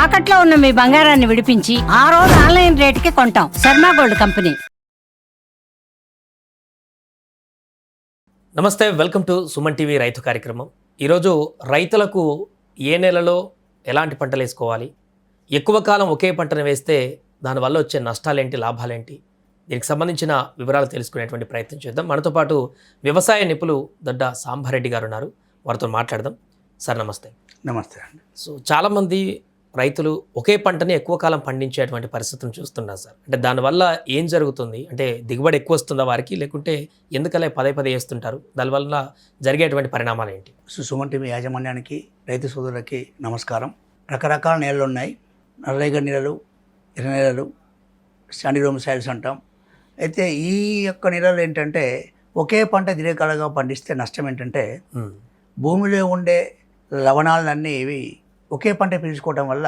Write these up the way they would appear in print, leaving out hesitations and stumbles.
తాకట్లో ఉన్న మీ బంగారాన్ని విడిపించి ఆ రోజు ఆన్లైన్ రేటుకి కొంటాం. Sharma gold company. నమస్తే, వెల్కమ్ టు సుమన్ టీవీ రైతు కార్యక్రమం. ఈరోజు రైతులకు ఏ నెలలో ఎలాంటి పంటలు వేసుకోవాలి, ఎక్కువ కాలం ఒకే పంటను వేస్తే దానివల్ల వచ్చే నష్టాలేంటి, లాభాలేంటి, దీనికి సంబంధించిన వివరాలు తెలుసుకునేటువంటి ప్రయత్నం చేద్దాం. మనతో పాటు వ్యవసాయ నిపుణులు దొడ్డ సాంబారెడ్డి గారు ఉన్నారు, వారితో మాట్లాడదాం. సార్ నమస్తే. నమస్తే అండి. సో చాలామంది రైతులు ఒకే పంటని ఎక్కువ కాలం పండించేటువంటి పరిస్థితిని చూస్తున్నారు సార్. అంటే దానివల్ల ఏం జరుగుతుంది, అంటే దిగుబడి ఎక్కువ వస్తుందా వారికి, లేకుంటే ఎందుకలా పదే వేస్తుంటారు, దానివల్ల జరిగేటువంటి పరిణామాలు ఏంటి? సుమన్ టీవీ యాజమాన్యానికి, రైతు సోదరులకి నమస్కారం. రకరకాల నేలలు ఉన్నాయి. నల్లరేగడి నేలలు, ఎర్ర నేలలు, శాండిలోమ్ సాయిల్స్ అంటాం. అయితే ఈ యొక్క నేలలు ఏంటంటే ఒకే పంట దీర్ఘకాలంగా పండిస్తే నష్టం ఏంటంటే భూమిలో ఉండే లవణాలన్నీ ఇవి ఒకే పంట పీల్చుకోవడం వల్ల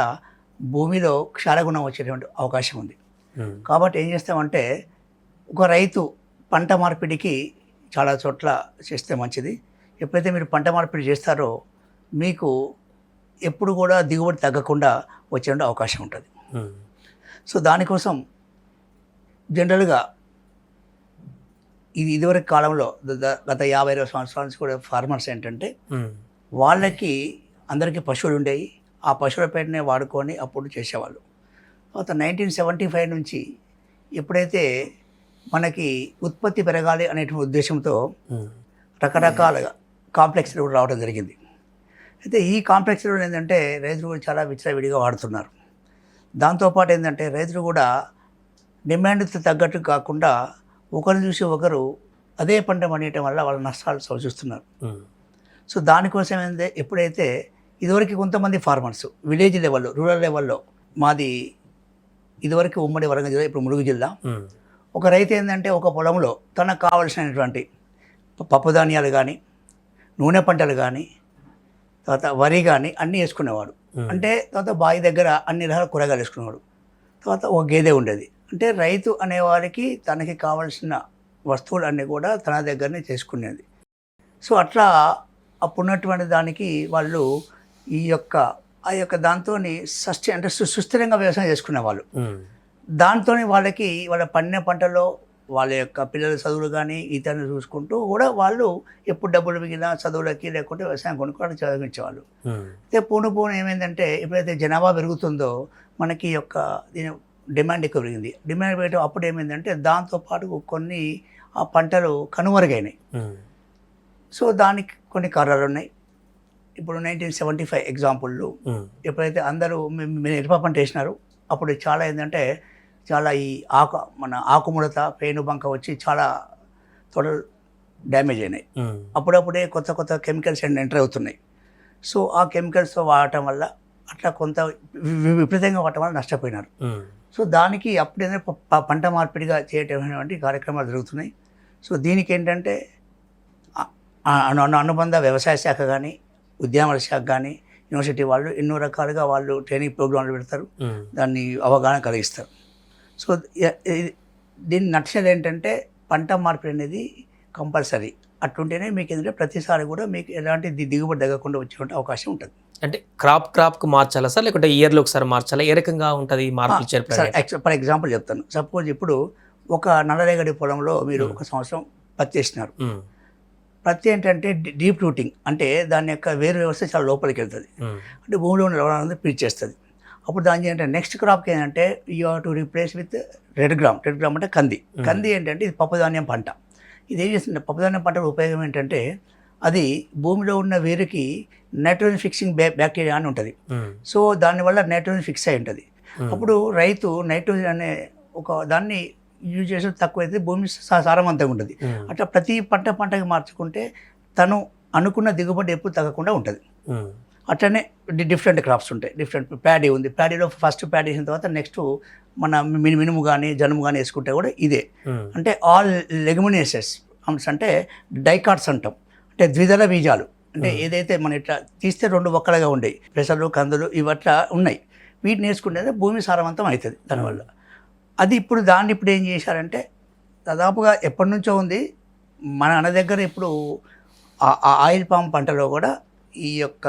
భూమిలో క్షారగుణం వచ్చేటువంటి అవకాశం ఉంది. కాబట్టి ఏం చేస్తామంటే ఒక రైతు పంట మార్పిడికి చాలా చోట్ల చేస్తే మంచిది. ఎప్పుడైతే మీరు పంట మార్పిడి చేస్తారో మీకు ఎప్పుడు కూడా దిగుబడి తగ్గకుండా వచ్చేటువంటి అవకాశం ఉంటుంది. సో దానికోసం జనరల్గా ఇదివరకు కాలంలో గత 50-20 సంవత్సరాల నుంచి కూడా ఫార్మర్స్ ఏంటంటే వాళ్ళకి అందరికీ పశువులు ఉండేవి. ఆ పశువుల పేరునే వాడుకొని అప్పుడు చేసేవాళ్ళు. తర్వాత 1975 నుంచి ఎప్పుడైతే మనకి ఉత్పత్తి పెరగాలి అనేటువంటి ఉద్దేశంతో రకరకాలుగా కాంప్లెక్స్ ఎరువులు రావడం జరిగింది. అయితే ఈ కాంప్లెక్స్ ఎరువులు ఏంటంటే రైతులు కూడా చాలా విచ్చలవిడిగా వాడుతున్నారు. దాంతోపాటు ఏంటంటే రైతులు కూడా డిమాండ్తో తగ్గట్టు కాకుండా ఒకరు చూసి ఒకరు అదే పంట పండించడం వల్ల వాళ్ళ నష్టాలు చవిచూస్తున్నారు. సో దానికోసం ఏంటంటే ఎప్పుడైతే ఇదివరకు కొంతమంది ఫార్మర్స్ విలేజ్ లెవెల్లో, రూరల్ లెవెల్లో, మాది ఇదివరకు ఉమ్మడి వరంగల్ జిల్లా, ఇప్పుడు ములుగు జిల్లా, ఒక రైతు ఏంటంటే ఒక పొలంలో తనకు కావలసినటువంటి పప్పుధాన్యాలు కానీ, నూనె పంటలు కానీ, తర్వాత వరి కానీ అన్నీ వేసుకునేవాడు. అంటే తర్వాత బావి దగ్గర అన్ని రకాల కూరగాయలు వేసుకునేవాడు. తర్వాత ఒక గేదె ఉండేది. అంటే రైతు అనేవారికి తనకి కావాల్సిన వస్తువులు అన్నీ కూడా తన దగ్గరనే చేసుకునేది. సో అట్లా అప్పుడున్నటువంటి దానికి వాళ్ళు ఆ యొక్క దాంతో అంటే సుస్థిరంగా వ్యవసాయం చేసుకునేవాళ్ళు. దాంతో వాళ్ళకి వాళ్ళ పండిన పంటలో వాళ్ళ యొక్క పిల్లల చదువులు కానీ ఇతరులు చూసుకుంటూ కూడా వాళ్ళు ఎప్పుడు డబ్బులు మిగిలిన చదువులకి లేకుంటే వ్యవసాయం కొనుక్కోవడానికి చదివించేవాళ్ళు. అయితే పోను ఏమైందంటే ఎప్పుడైతే జనాభా పెరుగుతుందో మనకి యొక్క డిమాండ్ ఎక్కువ పెరిగింది. డిమాండ్ పెరగడం అప్పుడు ఏమైందంటే దాంతోపాటు కొన్ని ఆ పంటలు కనుమరుగైనాయి. సో దానికి కొన్ని కారణాలు ఉన్నాయి. ఇప్పుడు 1975 ఎగ్జాంపుల్లో ఎప్పుడైతే అందరూ మిరప పంట వేసినారు అప్పుడు చాలా ఏంటంటే చాలా ఈ మన ఆకుముడత, పేనుబంక వచ్చి చాలా తొడలు డ్యామేజ్ అయినాయి. అప్పుడప్పుడే కొత్త కెమికల్స్ ఎంటర్ అవుతున్నాయి. సో ఆ కెమికల్స్ వాడటం వల్ల అట్లా కొంత విపరీతంగా వాడటం వల్ల నష్టపోయినారు. సో దానికి అప్పుడేంటే పంట మార్పిడిగా చేయటటువంటి కార్యక్రమాలు జరుగుతున్నాయి. సో దీనికి ఏంటంటే అనుబంధ వ్యవసాయ శాఖ కానీ, ఉద్యానవన శాఖ కానీ, యూనివర్సిటీ వాళ్ళు ఎన్నో రకాలుగా వాళ్ళు ట్రైనింగ్ ప్రోగ్రాంలు పెడతారు, దాన్ని అవగాహన కలిగిస్తారు. సో దీని నక్షలు ఏంటంటే పంట మార్పిడి అనేది కంపల్సరీ. అట్లుంటేనే మీకు ఏంటంటే ప్రతిసారి కూడా మీకు ఎలాంటి దిగుబడి తగ్గకుండా వచ్చే అవకాశం ఉంటుంది. అంటే క్రాప్కు మార్చాలా సార్, లేకుంటే ఇయర్లో ఒకసారి మార్చాలా, ఏ రకంగా ఉంటుంది మార్పులు చేర్చాలి? ఫర్ ఎగ్జాంపుల్ చెప్తాను. సపోజ్ ఇప్పుడు ఒక నల్లరేగడి పొలంలో మీరు ఒక సంవత్సరం పత్తి వేసినారు. పత్తి ఏంటంటే డీప్ రూటింగ్, అంటే దాని యొక్క వేరు వ్యవస్థ చాలా లోపలికి వెళ్తుంది. అంటే భూమిలో ఉన్న లవణాలను పీల్చేస్తుంది. అప్పుడు దాని ఏంటంటే నెక్స్ట్ క్రాప్కి ఏంటంటే you have to replace with red gram అంటే కంది ఏంటంటే ఇది పప్పుధాన్యం పంట. ఇది ఏం చేస్తుంది, పప్పుధాన్యం పంట ఉపయోగం ఏంటంటే అది భూమిలో ఉన్న వేరుకి నైట్రోజన్ ఫిక్సింగ్ బ్యాక్టీరియా అని ఉంటుంది. సో దానివల్ల నైట్రోజన్ ఫిక్స్ అయి ఉంటుంది. అప్పుడు రైతు నైట్రోజన్ అనే ఒక దాన్ని యూజ్ చేసిన తక్కువైతే భూమి సారవంతంగా ఉంటుంది. అట్లా ప్రతి పంటకి మార్చుకుంటే తను అనుకున్న దిగుబడి ఎప్పుడు తగ్గకుండా ఉంటుంది. అట్లనే డిఫరెంట్ క్రాప్స్ ఉంటాయి. డిఫరెంట్ ప్యాడీ ఉంది. ప్యాడీలో ఫస్ట్ ప్యాడీ వేసిన తర్వాత నెక్స్ట్ మన మినుము కానీ జనుము కానీ వేసుకుంటే కూడా ఇదే. అంటే ఆల్ లెగ్యుమినేసెస్ అంటే డైకాట్స్ అంటాం, అంటే ద్విదళ బీజాలు. అంటే ఏదైతే మన ఇట్లా తీస్తే 2 ఒక్కలుగా ఉండేవి, పెసలు, కందులు ఇవట్లా ఉన్నాయి. వీటిని వేసుకుంటే భూమి సారవంతం అవుతుంది దానివల్ల. అది ఇప్పుడు ఏం చేశారంటే దాదాపుగా ఎప్పటి నుంచో ఉంది. మన దగ్గర ఇప్పుడు ఆయిల్ పామ్ పంటలో కూడా ఈ యొక్క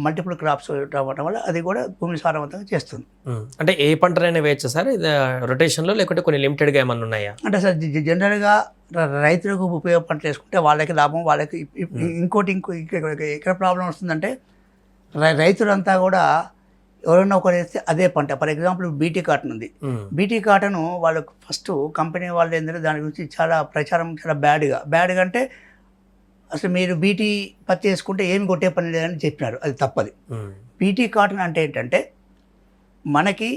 మల్టిపుల్ క్రాప్స్ రావడం వల్ల అది కూడా భూమిని సారవంతంగా చేస్తుంది. అంటే ఏ పంటనైనా వేయచ్చా సార్ రొటేషన్లో, లేకుంటే కొన్ని లిమిటెడ్గా ఏమన్నా ఉన్నాయా? అంటే సార్ జనరల్గా రైతులకు ఉపయోగ పంటలు వేసుకుంటే వాళ్ళకి లాభం, వాళ్ళకి ఇంకోటి ఇక్కడ ప్రాబ్లం వస్తుందంటే రైతులంతా కూడా ఎవరైనా ఒకరు వేస్తే అదే పంట. ఫర్ ఎగ్జాంపుల్ బీటీ కాటన్ ఉంది. బీటీ కాటన్ వాళ్ళకు ఫస్ట్ కంపెనీ వాళ్ళు ఏంటంటే దాని గురించి చాలా ప్రచారం చాలా బ్యాడ్గా అంటే అసలు మీరు బీటీ పత్తి వేసుకుంటే ఏమి కొట్టే పని లేదని చెప్పినారు. అది తప్పది. బీటీ కాటన్ అంటే ఏంటంటే మనకి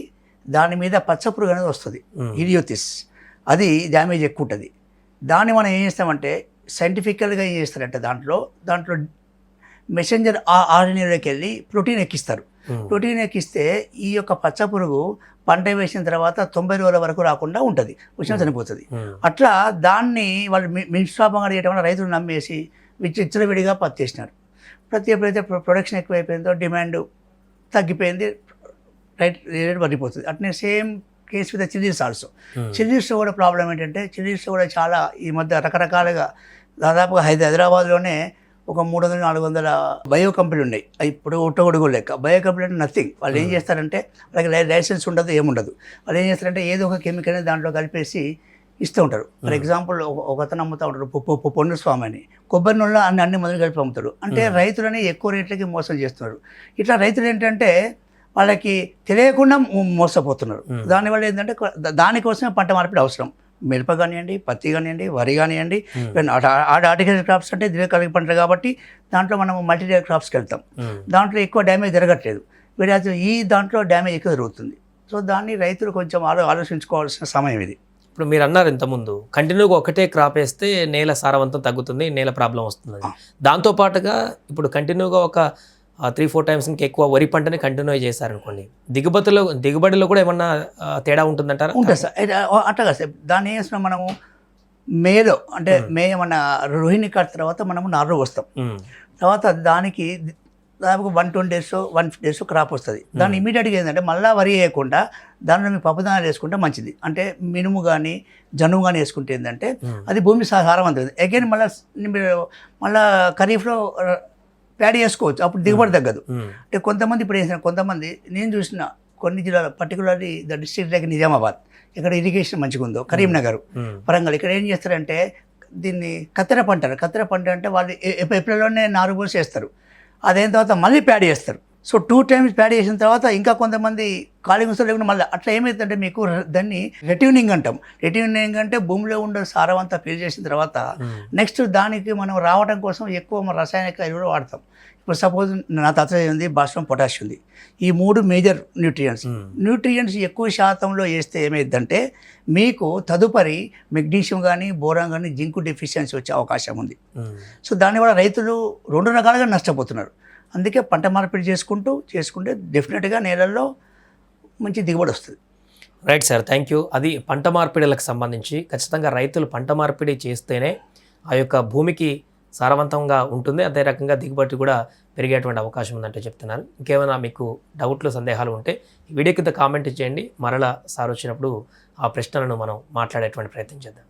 దాని మీద పచ్చపురుగు అనేది వస్తుంది, ఇడియోతిస్, అది డ్యామేజ్ ఎక్కువ ఉంటుంది. దాన్ని మనం ఏం చేస్తామంటే సైంటిఫికల్గా ఏం చేస్తారంటే దాంట్లో మెసెంజర్ ఆర్ఎన్ఏలోకి వెళ్ళి ప్రోటీన్ ఎక్కిస్తారు. ప్రోటీన్ ఎక్కిస్తే ఈ యొక్క పచ్చపురుగు పంట వేసిన తర్వాత 90 రోజుల వరకు రాకుండా ఉంటుంది, వచ్చినా చనిపోతుంది. అట్లా దాన్ని వాళ్ళు నిష్పాపంగా చేయడం వల్ల రైతులు నమ్మేసి విచ్చలవిడిగా పత్తి వేసినారు. ఎప్పుడైతే ప్రొడక్షన్ ఎక్కువైపోయిందో డిమాండ్ తగ్గిపోయింది, రేట్ పడిపోతుంది. అట్నే same case with chillies also. చిల్లీస్లో కూడా ప్రాబ్లం ఏంటంటే చిల్లీస్లో కూడా చాలా ఈ మధ్య రకరకాలుగా దాదాపుగా హైదరాబాద్లోనే ఒక 300-400 బయో కంపెనీలు ఉన్నాయి. ఇప్పుడు ఒట్టగొడుగు లెక్క. బయో కంపెనీ అంటే నథింగ్. వాళ్ళు ఏం చేస్తారంటే వాళ్ళకి లైసెన్స్ ఉండదు, ఏముండదు. వాళ్ళు ఏం చేస్తారంటే ఏదో ఒక కెమికల్ దాంట్లో కలిపేసి ఇస్తూ ఉంటారు. ఫర్ ఎగ్జాంపుల్ ఒకతను అమ్ముతూ ఉంటారు పొన్ను స్వామి అని, కొబ్బరి నూనెలో అన్ని మందులు కలిపి అమ్ముతారు. అంటే రైతులని ఎక్కువ రేట్లకి మోసం చేస్తున్నారు. ఇట్లా రైతులు ఏంటంటే వాళ్ళకి తెలియకుండా మోసపోతున్నారు. దానివల్ల ఏంటంటే దానికోసమే పంట మార్పిడి అవసరం. మిరప కానివ్వండి, పత్తి కానివ్వండి, వరి కానివ్వండి, హార్టికల్చర్ క్రాప్స్ అంటే దీర్ఘకాలిక పంటలు కాబట్టి దాంట్లో మనం మల్టీరియల్ క్రాప్స్కి వెళ్తాం. దాంట్లో ఎక్కువ డ్యామేజ్ జరగట్లేదు. వీటి ఈ దాంట్లో డ్యామేజ్ ఎక్కువ జరుగుతుంది. సో దాన్ని రైతులు కొంచెం ఆలోచించుకోవాల్సిన సమయం ఇది. ఇప్పుడు మీరు అన్నారు ఇంతకుముందు కంటిన్యూగా ఒకటే క్రాప్ వేస్తే నేల సారవంతం తగ్గుతుంది, నేల ప్రాబ్లం వస్తుంది. దాంతోపాటుగా ఇప్పుడు కంటిన్యూగా ఒక 3-4 టైమ్స్ ఇంకెక్కువ వరి పంటని కంటిన్యూ చేశారనుకోండి, దిగుబడిలో కూడా ఏమన్నా తేడా ఉంటుందంటారా? ఉంటుంది సార్. అట్లా కదా సార్. దాన్ని ఏం చేస్తున్నాం మనము మేలో అంటే మన రోహిణి కట్ తర్వాత మనము నారు వస్తాం. తర్వాత దానికి దాదాపు 120 days 150 days క్రాప్ వస్తుంది. దాన్ని ఇమీడియట్గా ఏంటంటే మళ్ళీ వరి వేయకుండా దానిలో మీ పప్పుదానాలు వేసుకుంటే మంచిది. అంటే మినుము కానీ జనుము కానీ వేసుకుంటే ఏంటంటే అది భూమి సారవంతం. అగైన్ మళ్ళీ ఖరీఫ్లో ప్యాడీ వేసుకోవచ్చు, అప్పుడు దిగుబడి తగ్గదు. అంటే కొంతమంది ఇప్పుడు కొంతమంది నేను చూసిన కొన్ని జిల్లాలు, particularly the district like Nizamabad, ఇక్కడ ఇరిగేషన్ మంచిగా ఉందో, కరీంనగర్, వరంగల్, ఇక్కడ ఏం చేస్తారంటే దీన్ని కత్తెర పంట అంటే వాళ్ళు ఏప్రిల్లోనే నారు పోసి వేస్తారు. అదైన తర్వాత మళ్ళీ ప్యాడీ వేస్తారు. సో 2 times ప్యాడీ వేసిన తర్వాత ఇంకా కొంతమంది ఖాళీ వస్తారు లేకుండా మళ్ళీ అట్లా ఏమవుతుందంటే మీకు దాన్ని రెట్యూనింగ్ అంటాం. రెట్యూనింగ్ అంటే భూమిలో ఉండే సారం అంతా ఫిల్ చేసిన తర్వాత నెక్స్ట్ దానికి మనం రావడం కోసం ఎక్కువ రసాయనిక ఎరువులు వాడతాం. ఇప్పుడు సపోజ్ నా తాత ఉంది, భాస్వరం, పొటాష్ ఉంది. ఈ 3 మేజర్ న్యూట్రియంట్స్ ఎక్కువ శాతంలో వేస్తే ఏమైందంటే మీకు తదుపరి మెగ్నీషియం కానీ బోరాన్ కానీ జింకు డెఫిషియన్సీ వచ్చే అవకాశం ఉంది. సో దానివల్ల రైతులు 2 రకాలుగా నష్టపోతున్నారు. అందుకే పంట మార్పిడి చేసుకుంటే డెఫినెట్గా నేలల్లో మంచి దిగుబడి వస్తుంది. Right sir, thank you. అది పంట మార్పిడిలకు సంబంధించి ఖచ్చితంగా రైతులు పంట మార్పిడి చేస్తేనే ఆ యొక్క భూమికి సారవంతంగా ఉంటుంది, అదే రకంగా దిగుబడి కూడా పెరిగేటువంటి అవకాశం ఉందంటే చెప్తున్నారు. ఇంకేమైనా మీకు డౌట్లు, సందేహాలు ఉంటే వీడియో కింద కామెంట్ చేయండి. మరలా సార్ వచ్చినప్పుడు ఆ ప్రశ్నలను మనం మాట్లాడేటువంటి ప్రయత్నం చేద్దాం.